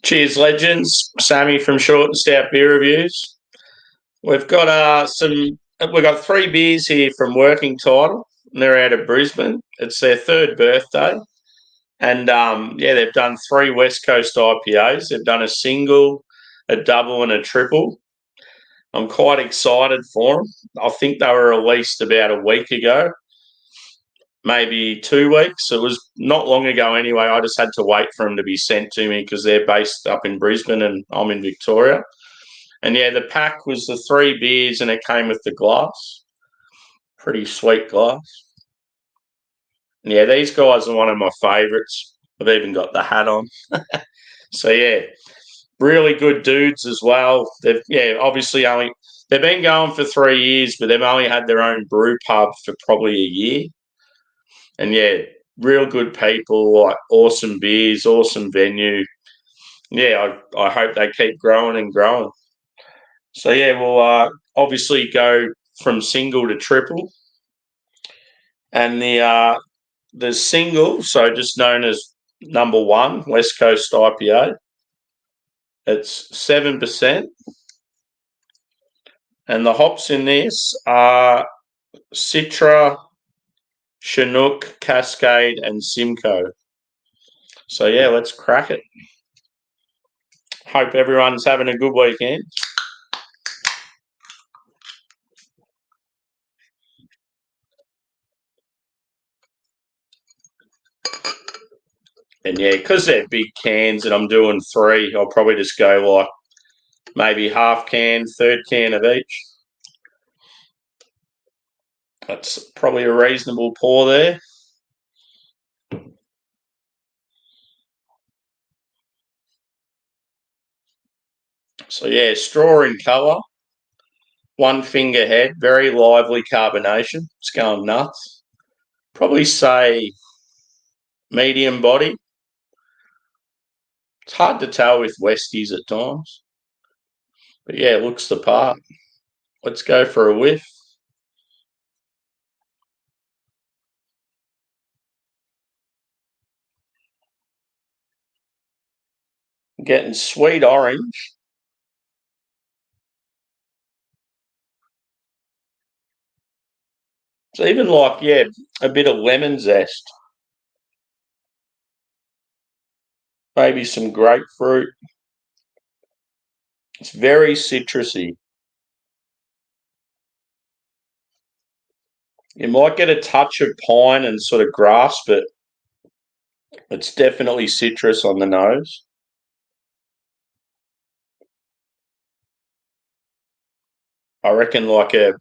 Cheers, legends. Sammy from Short and Stout Beer Reviews. We've got We've got three beers here from Working Title. And they're out of Brisbane. It's their third birthday, and they've done three West Coast IPAs. They've done a single, a double, and a triple. I'm quite excited for them. I think they were released about a week ago, maybe 2 weeks. It was not long ago anyway. I just had to wait for them to be sent to me because they're based up in Brisbane and I'm in Victoria. And yeah, the pack was the three beers and it came with the glass. Pretty sweet glass. And yeah, these guys are one of my favourites. I've even got the hat on. So yeah, really good dudes as well. They've they've been going for 3 years, but they've only had their own brew pub for probably a year. And yeah, real good people, like awesome beers, awesome venue. Yeah, I hope they keep growing and growing. So yeah, we'll obviously go from single to triple. And the single, so just known as number one, West Coast IPA, it's 7%. And the hops in this are Citra, Chinook, Cascade, and Simcoe. So yeah, let's crack it. Hope everyone's having a good weekend. And yeah, because they're big cans and I'm doing three, I'll probably just go like maybe half can, third can of each. That's probably a reasonable pour there. So yeah, straw in colour, one finger head, very lively carbonation. It's going nuts. Probably say medium body. It's hard to tell with Westies at times. But yeah, it looks the part. Let's go for a whiff. Getting sweet orange. It's even like, yeah, a bit of lemon zest. Maybe some grapefruit. It's very citrusy. You might get a touch of pine and sort of grass, but it's definitely citrus on the nose. I reckon like a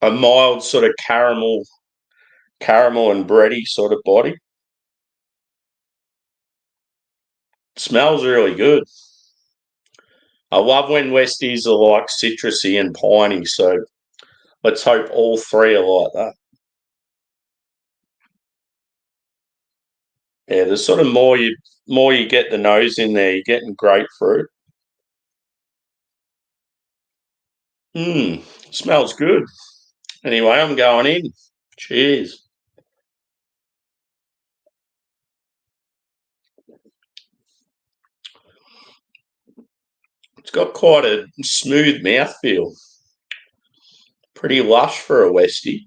mild sort of caramel and bready sort of body. Smells really good. I love when Westies are like citrusy and piney, so let's hope all three are like that. Yeah, there's sort of more you get the nose in there, you're getting grapefruit. Smells good. Anyway, I'm going in. Cheers. It's got quite a smooth mouthfeel. Pretty lush for a Westie.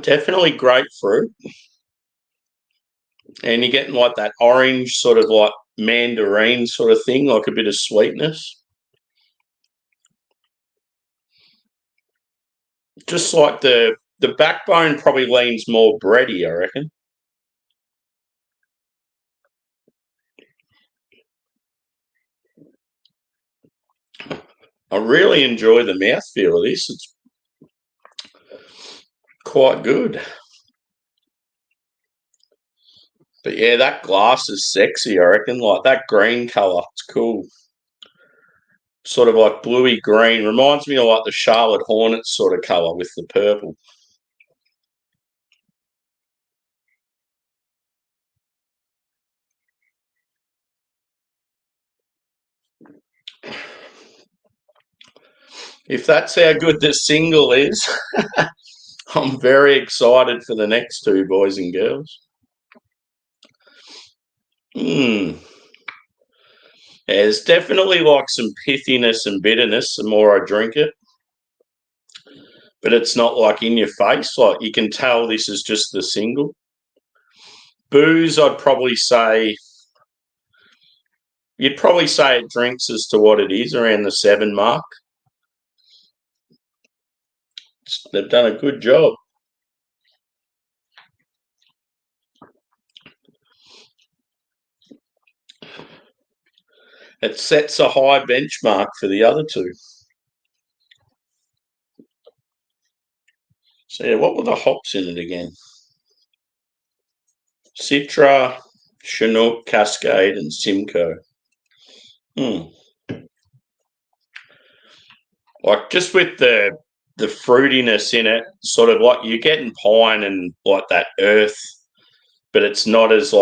Definitely grapefruit. And you're getting like that orange sort of like mandarin sort of thing, like a bit of sweetness. Just like the backbone probably leans more bready, I reckon. I really enjoy the mouthfeel of this. It's quite good. But yeah, that glass is sexy, I reckon. Like that green colour, it's cool. Sort of like bluey green. Reminds me of like the Charlotte Hornets sort of colour with the purple. If that's how good the single is, I'm very excited for the next two, boys and girls. Yeah, there's definitely like some pithiness and bitterness the more I drink it, but it's not like in your face. Like you can tell this is just the single. Booze, you'd probably say it drinks as to what it is around the 7 mark. They've done a good job. It sets a high benchmark for the other two. So yeah, what were the hops in it again? Citra, Chinook, Cascade, and Simcoe. Like just with the fruitiness in it, sort of like you're getting pine and like that earth, but it's not as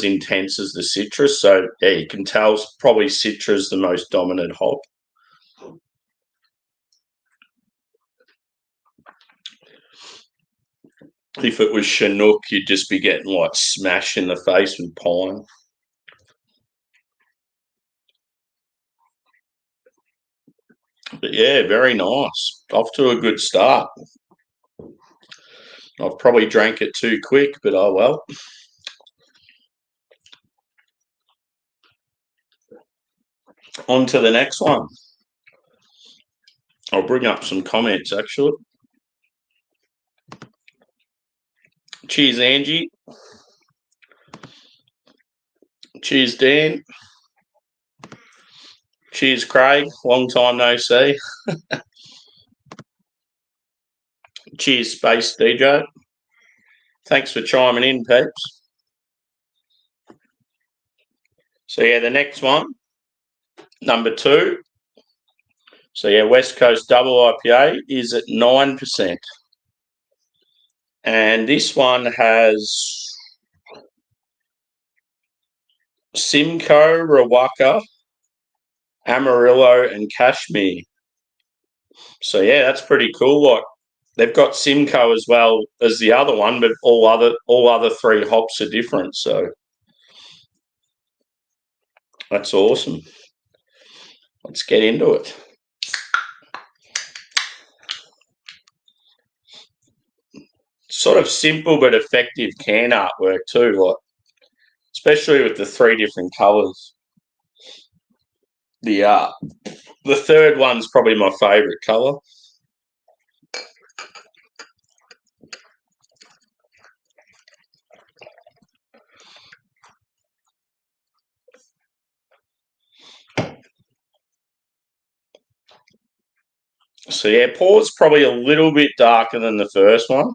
intense as the citrus. So yeah, you can tell probably citrus the most dominant hop. If it was Chinook, you'd just be getting like smashed in the face with pine. But yeah, very nice. Off to a good start. I've probably drank it too quick, but oh well. On to the next one. I'll bring up some comments actually. Cheers, Angie. Cheers, Dan. Cheers, Craig. Long time no see. Cheers, Space DJ. Thanks for chiming in, peeps. So yeah, the next one, number 2. So yeah, West Coast Double IPA is at 9%. And this one has Simcoe, Rawaka, Amarillo, and Kashmir. So yeah, that's pretty cool. Like they've got Simcoe as well as the other one, but all other 3 hops are different. So that's awesome. Let's get into it. Sort of simple but effective can artwork too, like especially with the 3 different colours. The third one's probably my favourite colour. So yeah, Paul's probably a little bit darker than the first one.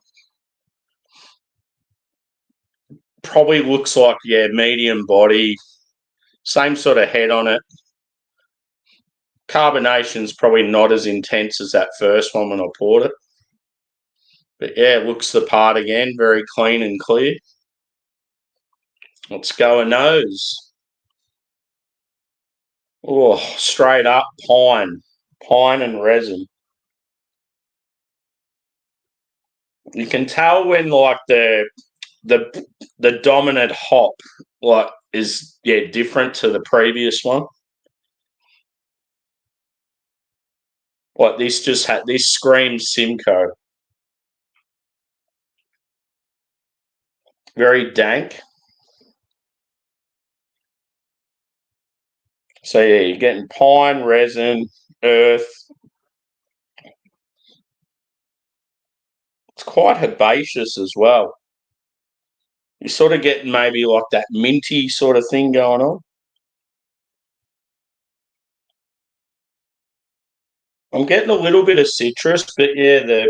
Probably looks like, medium body, same sort of head on it. Carbonation's probably not as intense as that first one when I poured it. But yeah, it looks the part again, very clean and clear. Let's go a nose. Oh, straight up pine and resin. You can tell when like the dominant hop like is different to the previous one. Like this screams Simcoe. Very dank. So yeah, you're getting pine, resin, earth. It's quite herbaceous as well. You're sort of getting maybe like that minty sort of thing going on. I'm getting a little bit of citrus, but yeah,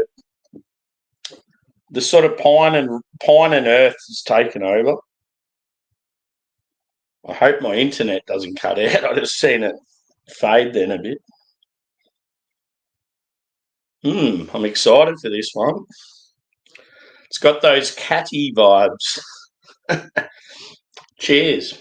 the sort of pine and earth is taken over. I hope my internet doesn't cut out. I just seen it fade then a bit. I'm excited for this one. It's got those catty vibes. Cheers.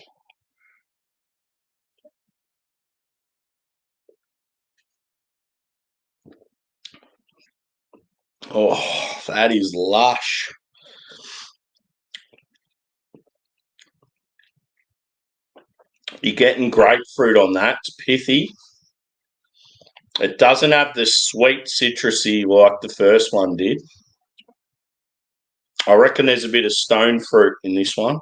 Oh, that is lush. You're getting grapefruit on that. It's pithy. It doesn't have the sweet citrusy like the first one did. I reckon there's a bit of stone fruit in this one.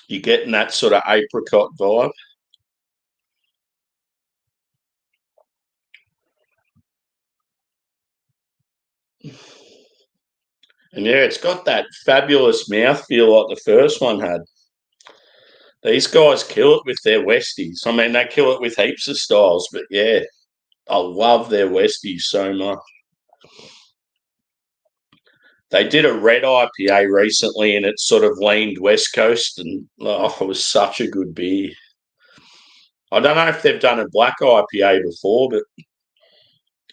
You're getting that sort of apricot vibe. And yeah, it's got that fabulous mouthfeel like the first one had. These guys kill it with their Westies. I mean, they kill it with heaps of styles, but yeah, I love their Westies so much. They did a red IPA recently and it sort of leaned West Coast and it was such a good beer. I don't know if they've done a black IPA before, but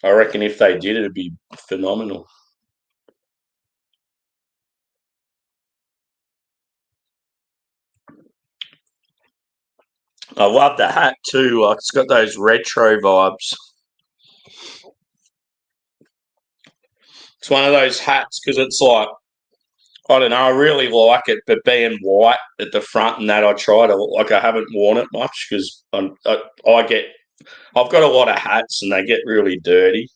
I reckon if they did, it'd be phenomenal. I love the hat too. Like it's got those retro vibes. It's one of those hats because it's like I don't know. I really like it, but being white at the front and that, I try to like. I haven't worn it much because I've got a lot of hats and they get really dirty.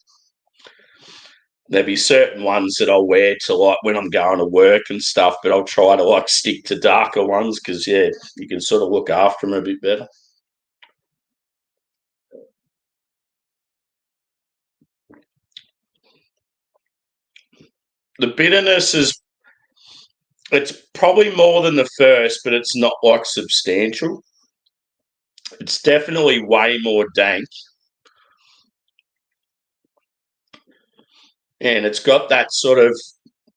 There'll be certain ones that I'll wear to like when I'm going to work and stuff, but I'll try to like stick to darker ones because yeah, you can sort of look after them a bit better. The bitterness is it's probably more than the first, but it's not like substantial. It's definitely way more dank, and it's got that sort of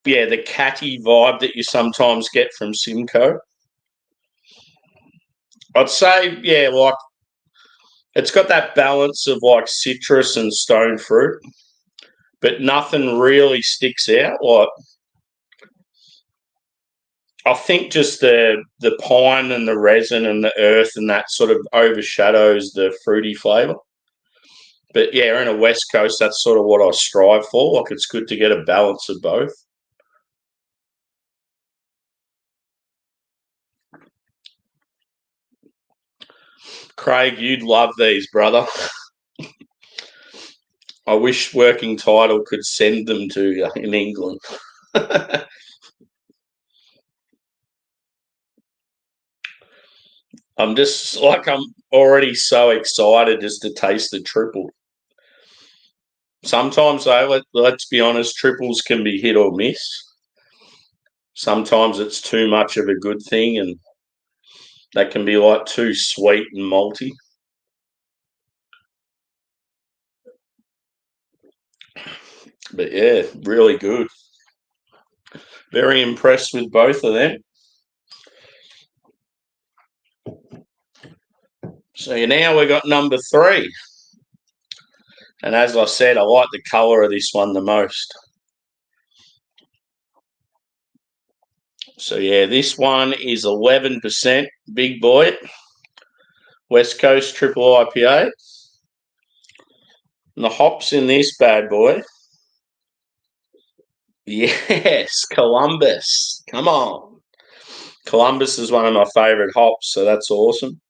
the catty vibe that you sometimes get from Simcoe. I'd say like it's got that balance of like citrus and stone fruit, but nothing really sticks out. Like I think just the pine and the resin and the earth and that sort of overshadows the fruity flavour. But yeah, in a West Coast, that's sort of what I strive for. Like it's good to get a balance of both. Craig, you'd love these, brother. I wish Working Title could send them to you in England. I'm already so excited just to taste the triple. Sometimes though, let's be honest, triples can be hit or miss. Sometimes it's too much of a good thing and they can be like too sweet and malty. But yeah, really good. Very impressed with both of them. So now we got number 3. And as I said, I like the colour of this one the most. So yeah, this one is 11%, big boy. West Coast Triple IPA. And the hops in this bad boy. Yes, Columbus. Come on. Columbus is one of my favourite hops, so that's awesome.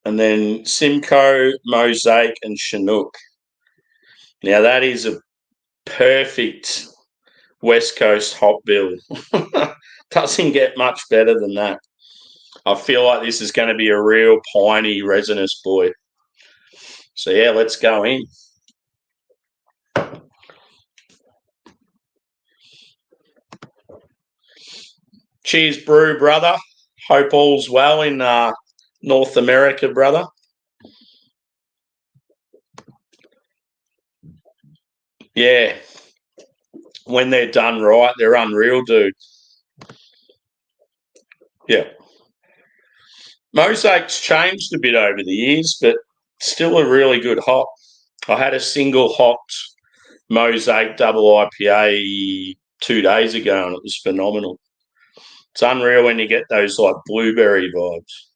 And then Simcoe, Mosaic, and Chinook. Now that is a perfect West Coast hop bill. Doesn't get much better than that. I feel like this is going to be a real piney, resinous boy. So yeah, let's go in. Cheers, brew, brother. Hope all's well in North America, brother. Yeah, when they're done right, they're unreal, dude. Yeah. Mosaic's changed a bit over the years, but still a really good hop. I had a single hopped Mosaic double IPA 2 days ago, and it was phenomenal. It's unreal when you get those like blueberry vibes.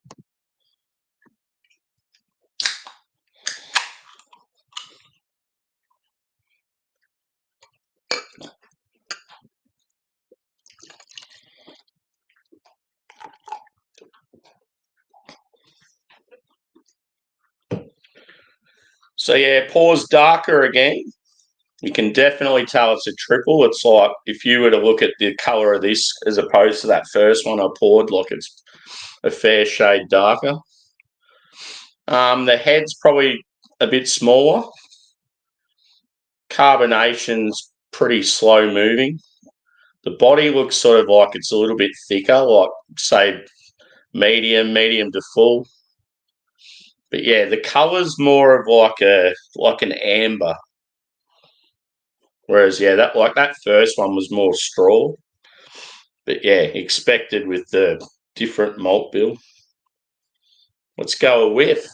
So yeah, pours darker again. You can definitely tell it's a triple. It's like if you were to look at the colour of this as opposed to that first one I poured, like it's a fair shade darker. The head's probably a bit smaller. Carbonation's pretty slow moving. The body looks sort of like it's a little bit thicker, like say medium to full. But yeah, the colour's more of like an amber. Whereas yeah, that first one was more straw. But yeah, expected with the different malt bill. Let's go a whiff.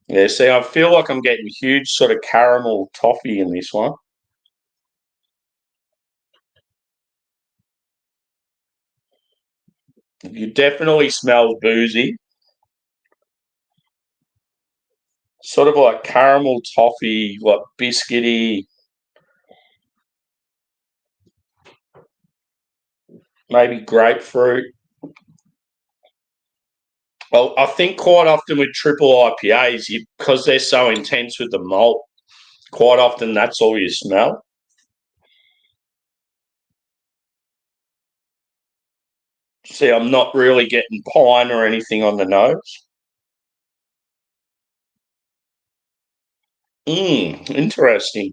Yeah, see, I feel like I'm getting huge sort of caramel toffee in this one. You definitely smell boozy. Sort of like caramel toffee, like biscuity, maybe grapefruit. Well, I think quite often with triple IPAs, because they're so intense with the malt, quite often that's all you smell. See, I'm not really getting pine or anything on the nose. Interesting.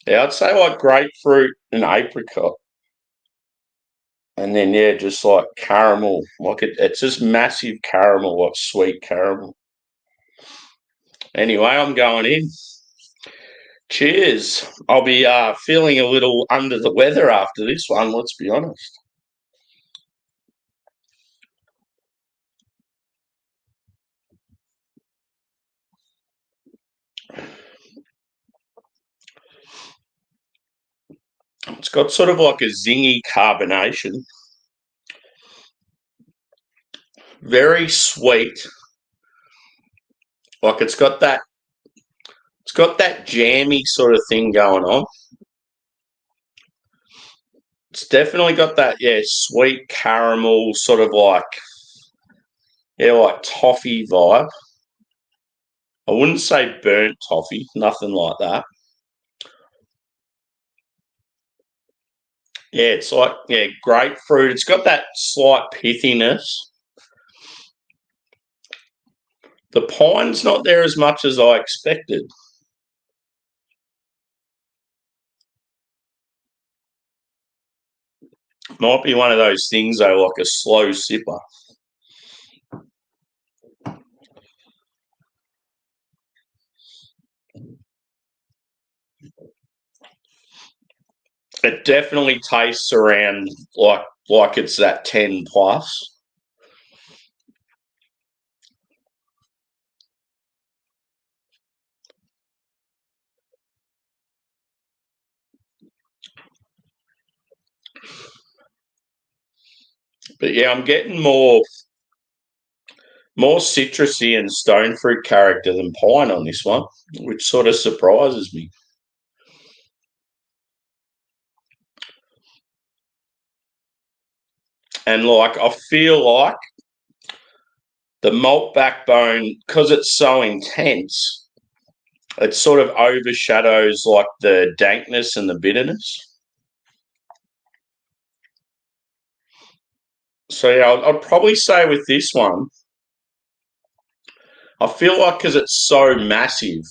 Yeah, I'd say like grapefruit and apricot. And then, yeah, just like caramel. Like it's just massive caramel, like sweet caramel. Anyway, I'm going in. Cheers. I'll be feeling a little under the weather after this one, let's be honest. It's got sort of like a zingy carbonation. Very sweet. Like it's got that jammy sort of thing going on. It's definitely got that, yeah, sweet caramel sort of like toffee vibe. I wouldn't say burnt toffee, nothing like that. Yeah, it's like, yeah, grapefruit. It's got that slight pithiness. The pine's not there as much as I expected. Might be one of those things though, like a slow sipper. It definitely tastes around like it's that 10 plus. But yeah, I'm getting more citrusy and stone fruit character than pine on this one, which sort of surprises me. And like I feel like the malt backbone, because it's so intense, it sort of overshadows like the dankness and the bitterness. So yeah, I'd probably say with this one, I feel like because it's so massive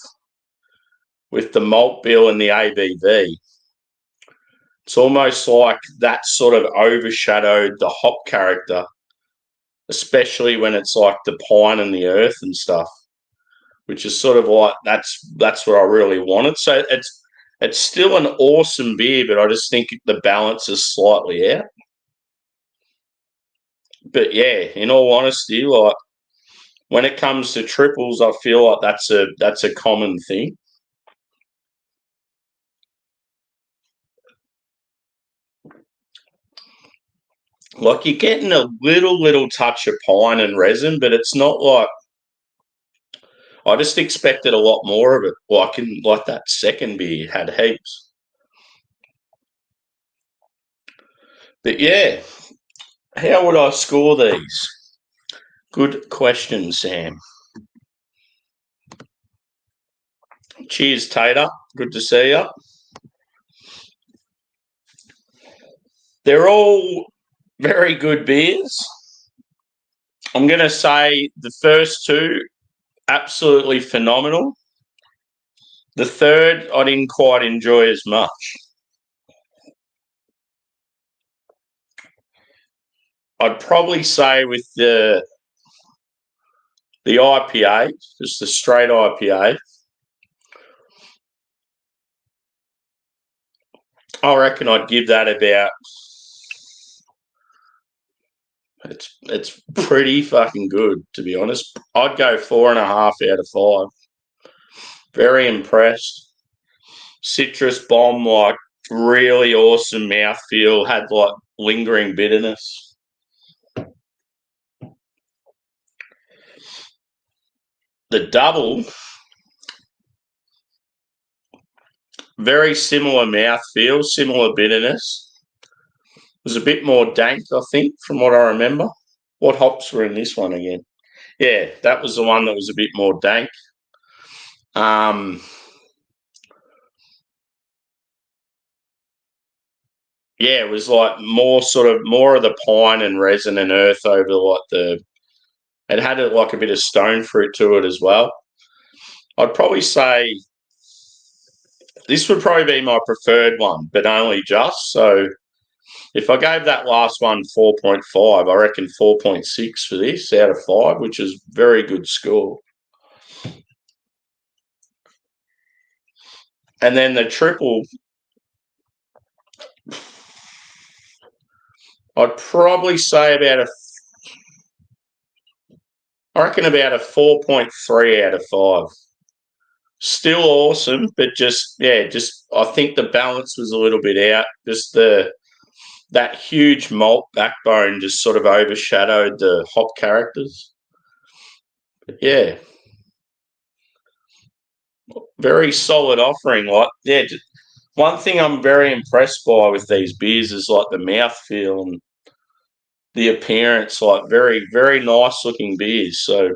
with the malt bill and the ABV, it's almost like that sort of overshadowed the hop character, especially when it's like the pine and the earth and stuff, which is sort of like that's what I really wanted. So it's still an awesome beer, but I just think the balance is slightly out. But yeah, in all honesty, like when it comes to triples, I feel like that's a common thing. Like you're getting a little touch of pine and resin, but it's not like I just expected a lot more of it. Like that second beer had heaps. But yeah, how would I score these? Good question, Sam. Cheers, Tater. Good to see you. They're all very good beers. I'm going to say the first two, absolutely phenomenal. The third, I didn't quite enjoy as much. I'd probably say with the IPA, just the straight IPA, I reckon I'd give that about. It's pretty fucking good, to be honest. I'd go 4.5 out of 5. Very impressed. Citrus bomb, like really awesome mouthfeel, had like lingering bitterness. The double, very similar mouthfeel, similar bitterness. It was a bit more dank, I think, from what I remember. What hops were in this one again? Yeah, that was the one that was a bit more dank. Yeah, it was like more of the pine and resin and earth over like it had like a bit of stone fruit to it as well. I'd probably say this would probably be my preferred one, but only just. So if I gave that last one 4.5, I reckon 4.6 for this out of 5, which is very good score. And then the triple, I'd probably say about about a 4.3 out of 5. Still awesome, but just I think the balance was a little bit out. Just that huge malt backbone just sort of overshadowed the hop characters. But yeah, very solid offering. Like one thing I'm very impressed by with these beers is like the mouthfeel and the appearance. Like very very nice looking beers. So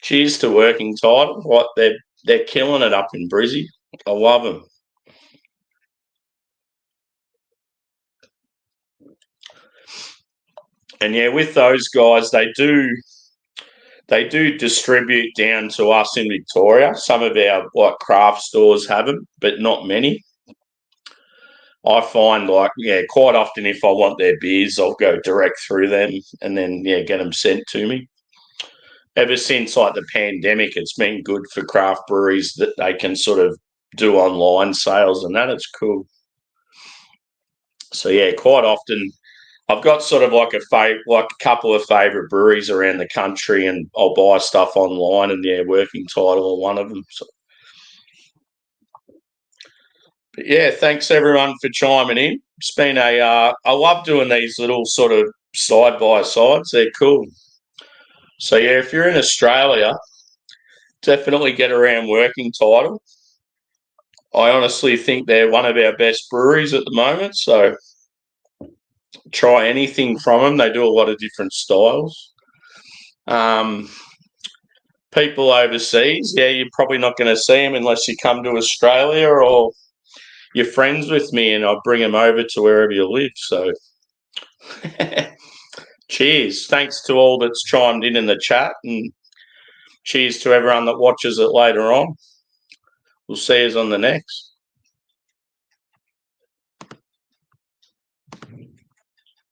cheers to Working Title. Like they're killing it up in Brizzy. I love them. And yeah, with those guys, they do distribute down to us in Victoria. Some of our like craft stores have them, but not many. I find quite often if I want their beers, I'll go direct through them and then get them sent to me. Ever since like the pandemic, it's been good for craft breweries that they can sort of do online sales and that. It's cool. So yeah, quite often I've got sort of like a couple of favourite breweries around the country, and I'll buy stuff online, and Working Title are one of them. So, but yeah, thanks everyone for chiming in. It's been I love doing these little sort of side by sides. They're cool. So yeah, if you're in Australia, definitely get around Working Title. I honestly think they're one of our best breweries at the moment. So try anything from them. They do a lot of different styles. People overseas, you're probably not going to see them unless you come to Australia or you're friends with me and I bring them over to wherever you live. So cheers. Thanks to all that's chimed in the chat, and cheers to everyone that watches it later on. We'll see you on the next.